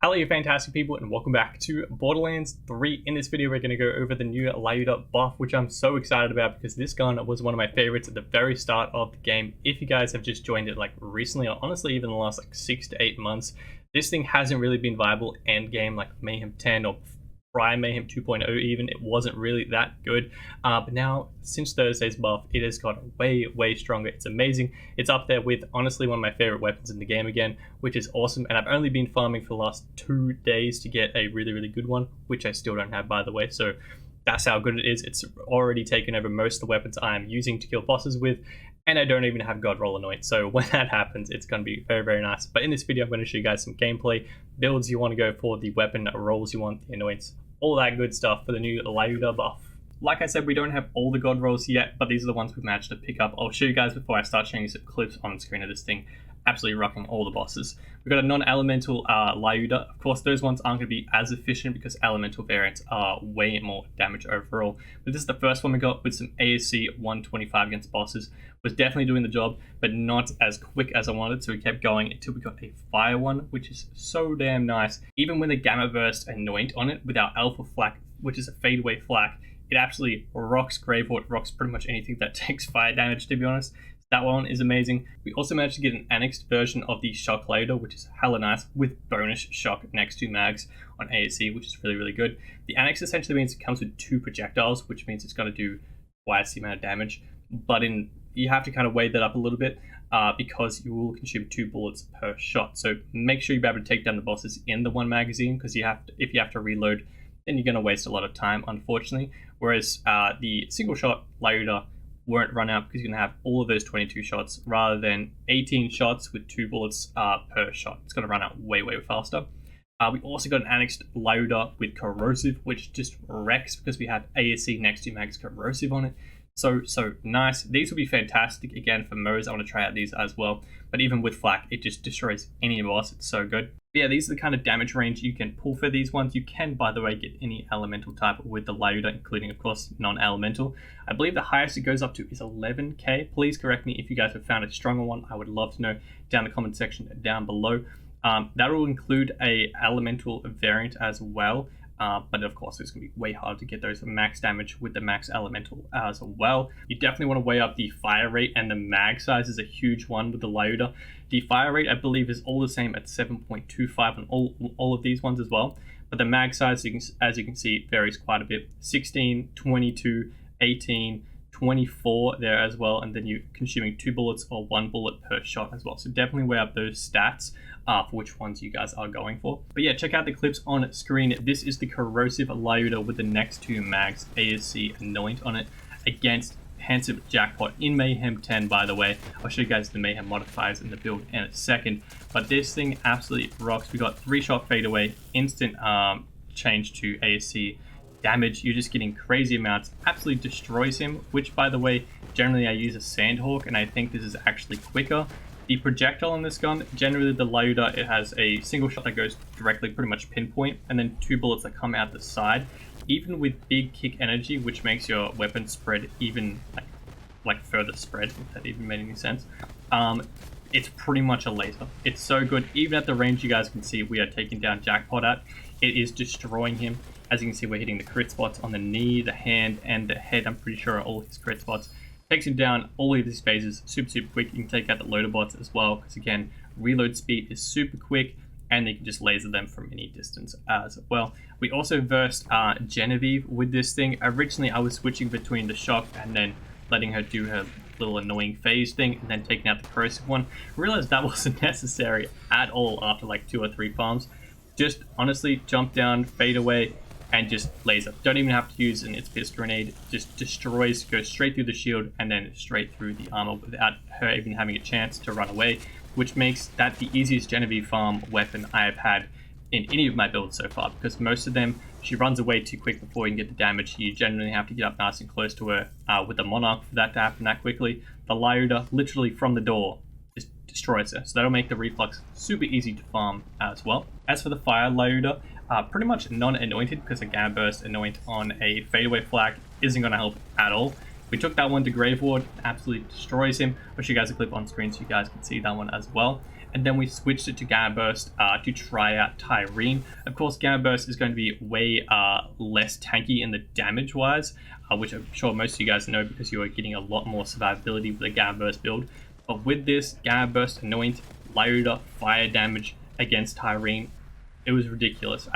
Hello you fantastic people and welcome back to Borderlands 3. In this video we're going to go over the new Lyuda buff, which I'm so excited about because this gun was one of my favorites at the very start of the game. If you guys have just joined it like recently, or honestly even the last like 6 to 8 months, this thing hasn't really been viable end game like Mayhem 10 or prior Mayhem 2.0 even. It wasn't really that good, but now since Thursday's buff it has got way stronger. It's amazing. It's up there with honestly one of my favorite weapons in the game again, which is awesome. And I've only been farming for the last 2 days to get a really good one, which I still don't have, by the way. So that's how good it is. It's already taken over most of the weapons I'm using to kill bosses with, and I don't even have God Roll Anoint. So when that happens, it's going to be very nice. But in this video, I'm going to show you guys some gameplay, builds you want to go for, the weapon rolls you want, the anoints, all that good stuff for the new Lyuda buff. Like I said, we don't have all the God rolls yet, but these are the ones we've managed to pick up. I'll show you guys before I start showing you some clips on screen of this thing. Absolutely rocking all the bosses. We've got a non-elemental Lyuda. Of course, those ones aren't going to be as efficient because elemental variants are way more damage overall. But this is the first one we got with some ASC 125 against bosses. Was definitely doing the job, but not as quick as I wanted, so we kept going until we got a fire one, which is so damn nice. Even with a Gamma Burst Anoint on it with our Alpha Flak, which is a fadeaway flak, it absolutely rocks Gravewort, rocks pretty much anything that takes fire damage, to be honest. That one is amazing. We also managed to get an annexed version of the Shock Lyuda, which is hella nice, with bonus shock next to mags on ASC, which is really good. The annex essentially means it comes with 2 projectiles, which means it's going to do twice the amount of damage. But you have to kind of weigh that up a little bit because you will consume 2 bullets per shot. So make sure you're able to take down the bosses in the one magazine, because if you have to reload, then you're going to waste a lot of time, unfortunately. Whereas the single shot Lyuda won't run out because you're going to have all of those 22 shots rather than 18 shots with 2 bullets per shot. It's going to run out way faster. We also got an annexed Lyuda with corrosive, which just wrecks because we have ASC next to mags corrosive on it. So nice. These will be fantastic again for Mo's. I want to try out these as well. But even with flak, it just destroys any boss. It's so good. But yeah, these are the kind of damage range you can pull for these ones. You can, by the way, get any elemental type with the Lyuda, including, of course, non-elemental. I believe the highest it goes up to is 11k. Please correct me if you guys have found a stronger one. I would love to know down in the comment section down below. That will include a elemental variant as well. But of course, it's going to be way hard to get those max damage with the max elemental as well. You definitely want to weigh up the fire rate, and the mag size is a huge one with the Lyuda. The fire rate, I believe, is all the same at 7.25 on all of these ones as well. But the mag size, as you can see, varies quite a bit. 16, 22, 18, 24 there as well, and then you're consuming 2 bullets or 1 bullet per shot as well. So definitely weigh up those stats for which ones you guys are going for. But yeah, check out the clips on screen. This is the corrosive Lyuda with the next 2 mags ASC Anoint on it against Handsome Jackpot in Mayhem 10, by the way. I'll show you guys the Mayhem modifiers in the build in a second. But this thing absolutely rocks. We got 3 shot fadeaway, instant change to ASC damage. You're just getting crazy amounts. Absolutely destroys him, which, by the way, generally I use a Sandhawk, and I think this is actually quicker. The projectile on this gun, generally the Lyuda, it has a single shot that goes directly, pretty much pinpoint, and then 2 bullets that come out the side. Even with big kick energy, which makes your weapon spread even like further spread, if that even made any sense. It's pretty much a laser. It's so good. Even at the range you guys can see we are taking down Jackpot at, it is destroying him. As you can see, we're hitting the crit spots on the knee, the hand, and the head. I'm pretty sure are all his crit spots. Takes him down all of these phases super quick. You can take out the loader bots as well, because again, reload speed is super quick, and you can just laser them from any distance as well. We also versed Genevieve with this thing. Originally, I was switching between the shock and then letting her do her little annoying phase thing, and then taking out the corrosive one. Realized that wasn't necessary at all after like 2 or 3 farms. Just honestly jump down, fade away, and just laser. Don't even have to use an It's Piss grenade. Just destroys, goes straight through the shield and then straight through the armor without her even having a chance to run away, which makes that the easiest Genevieve farm weapon I have had in any of my builds so far, because most of them, she runs away too quick before you can get the damage. You generally have to get up nice and close to her with the Monarch for that to happen that quickly. The Lyuda, literally from the door, just destroys her. So that'll make the reflux super easy to farm as well. As for the fire Lyuda, pretty much non-anointed, because a Gamma Burst Anoint on a fadeaway flag isn't going to help at all. We took that one to Gravewort, absolutely destroys him. I'll show you guys a clip on screen so you guys can see that one as well. and then we switched it to Gamma Burst to try out Tyreen. Of course, Gamma Burst is going to be way less tanky in the damage wise, which I'm sure most of you guys know because you are getting a lot more survivability with the Gamma Burst build. But with this Gamma Burst Anoint, Lyuda, fire damage against Tyreen, it was ridiculous.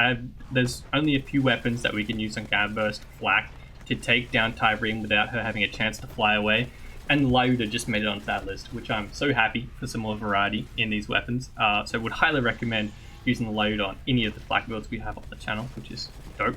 There's only a few weapons that we can use on Gamma Burst Flak to take down Tyreen without her having a chance to fly away. And Lyuda just made it onto that list, which I'm so happy for some more variety in these weapons. So would highly recommend using the Lyuda on any of the Flak builds we have on the channel, which is dope.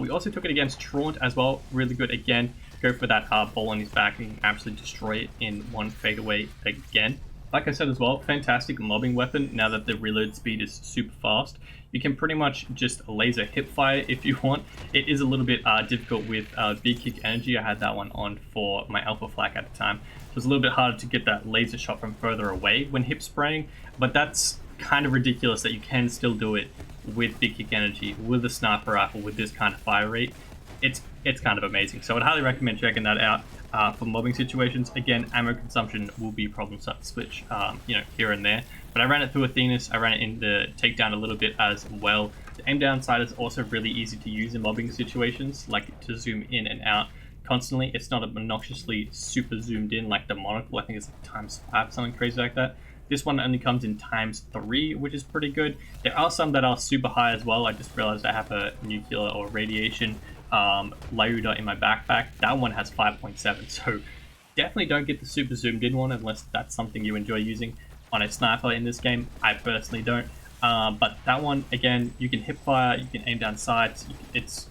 We also took it against Traunt as well, really good again. Go for that ball on his back and absolutely destroy it in one fadeaway again. Like I said as well, fantastic mobbing weapon now that the reload speed is super fast. You can pretty much just laser hip fire if you want. It is a little bit difficult with big kick energy. I had that one on for my alpha flak at the time. So it's a little bit harder to get that laser shot from further away when hip spraying, but that's kind of ridiculous that you can still do it with big kick energy, with a sniper rifle, with this kind of fire rate. It's kind of amazing. So I'd highly recommend checking that out. For mobbing situations, again, ammo consumption will be a problem switch, here and there. But I ran it through Athena's, I ran it in the takedown a little bit as well. The aim down side is also really easy to use in mobbing situations, like to zoom in and out constantly. It's not obnoxiously super zoomed in like the monocle. I think it's like ×5, something crazy like that. This one only comes in ×3, which is pretty good. There are some that are super high as well. I just realized I have a nuclear or radiation Lyuda in my backpack. That one has 5.7, so definitely don't get the super zoomed in one unless that's something you enjoy using on a sniper in this game. I personally don't, but that one, again, you can hip fire, you can aim down sights. It's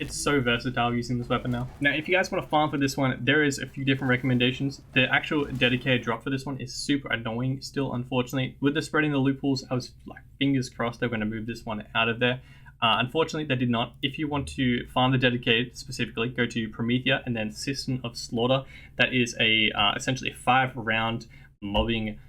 so versatile using this weapon now. Now, if you guys want to farm for this one, there is a few different recommendations. The actual dedicated drop for this one is super annoying still, unfortunately. With the spreading the loopholes, I was like fingers crossed they're going to move this one out of there. Unfortunately, they did not. If you want to farm the dedicated specifically, go to Promethea and then System of Slaughter. That is a essentially a 5-round mobbing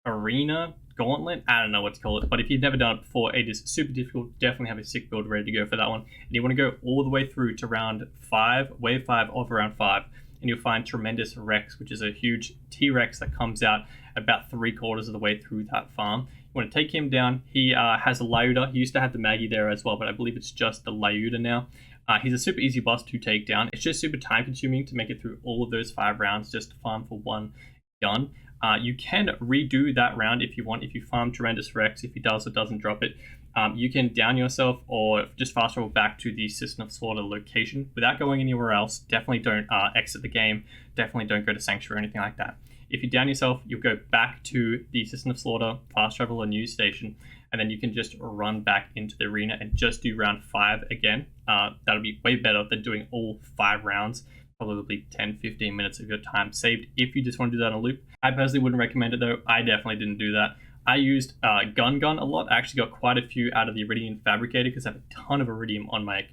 arena gauntlet. I don't know what to call it, but if you've never done it before, it is super difficult. Definitely have a sick build ready to go for that one. And you want to go all the way through to round 5, wave 5 of round 5, and you'll find tremendous Rex, which is a huge T-Rex that comes out about 3/4 of the way through that farm. You want to take him down. He has a Lyuda. He used to have the Maggie there as well, but I believe it's just the Lyuda now. He's a super easy boss to take down. It's just super time consuming to make it through all of those 5 rounds just to farm for one gun. You can redo that round if you want. If you farm tremendous Rex, if he does or doesn't drop it, you can down yourself or just fast travel back to the System of Slaughter location without going anywhere else. Definitely don't exit the game. Definitely don't go to Sanctuary or anything like that. If you down yourself, you'll go back to the System of Slaughter, fast travel, or news station, and then you can just run back into the arena and just do round 5 again. That'll be way better than doing all 5 rounds. Probably 10-15 minutes of your time saved if you just want to do that on a loop. I personally wouldn't recommend it though. I definitely didn't do that. I used Gun a lot. I actually got quite a few out of the Iridium Fabricator because I have a ton of Iridium on my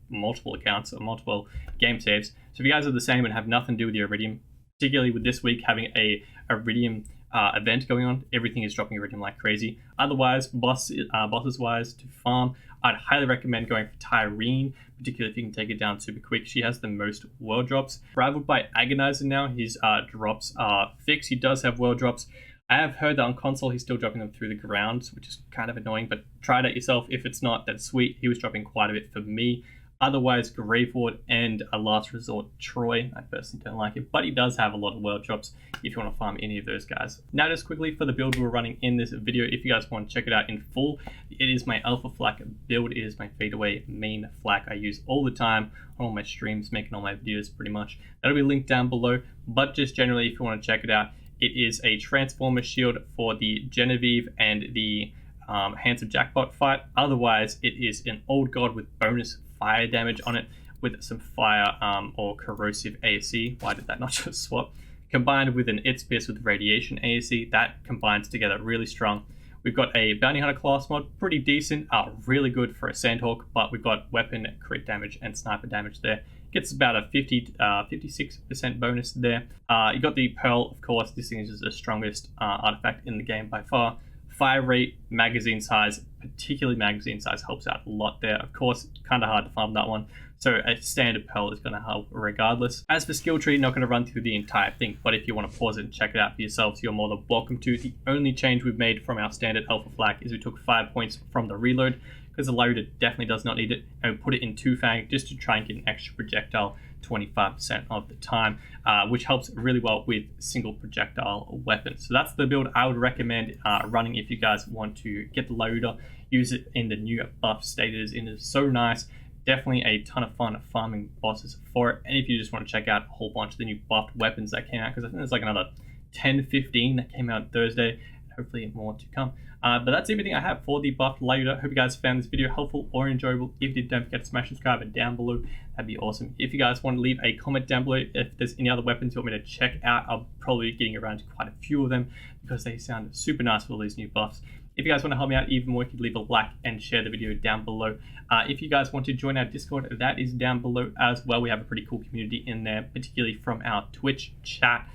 multiple accounts or multiple game saves. So if you guys are the same and have nothing to do with your Iridium, particularly with this week having a Iridium event going on, everything is dropping Iridium like crazy. Otherwise, bosses wise to farm, I'd highly recommend going for Tyreen, particularly if you can take it down super quick. She has the most world drops. Rivaled by Agonizer now, his drops are fixed. He does have world drops. I have heard that on console he's still dropping them through the ground, which is kind of annoying, but try it out yourself. If it's not, that's sweet. He was dropping quite a bit for me. Otherwise, Graveward and a last resort Troy. I personally don't like it, but he does have a lot of world drops if you want to farm any of those guys. Now, just quickly for the build we're running in this video, if you guys want to check it out in full, it is my alpha flak build. It is my fadeaway main flak I use all the time on all my streams, making all my videos pretty much. That'll be linked down below, but just generally, if you want to check it out, it is a transformer shield for the Genevieve and the Handsome Jackpot fight. Otherwise, it is an old god with bonus fire damage on it with some fire or corrosive ASC. Why did that not just swap? Combined with an It's Pierce with radiation ASC, that combines together really strong. We've got a Bounty Hunter class mod, pretty decent, really good for a Sandhawk, but we've got weapon, crit damage, and sniper damage there. Gets about a 56% bonus there. You got the Pearl, of course. This thing is the strongest artifact in the game by far. Fire rate, magazine size, particularly magazine size, helps out a lot there. Of course, kind of hard to farm that one. So a standard pearl is going to help regardless. As for skill tree, not going to run through the entire thing, but if you want to pause it and check it out for yourselves, you're more than welcome to. The only change we've made from our standard alpha flak is we took 5 points from the reload, because the Lyuda definitely does not need it, and we put it in 2-fang just to try and get an extra projectile 25% of the time, which helps really well with single projectile weapons. So that's the build I would recommend running if you guys want to get the Lyuda, use it in the new buff status, and it's so nice. Definitely a ton of fun farming bosses for it. And if you just want to check out a whole bunch of the new buffed weapons that came out, because I think there's like another 10, 15 that came out Thursday, hopefully more to come. But that's everything I have for the buffed Lyuda. Hope you guys found this video helpful or enjoyable. If you did, don't forget to smash subscribe down below. That'd be awesome. If you guys want to leave a comment down below if there's any other weapons you want me to check out, I'll probably be getting around to quite a few of them because they sound super nice with all these new buffs. If you guys want to help me out even more, you can leave a like and share the video down below. If you guys want to join our Discord, that is down below as well. We have a pretty cool community in there, particularly from our Twitch chat,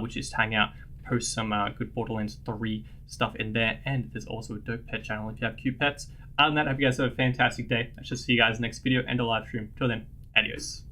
which is hang out, post some good Borderlands 3 stuff in there, and there's also a dope pet channel if you have cute pets. Other than that, I hope you guys have a fantastic day. I shall see you guys next video and a live stream. Till then, adios.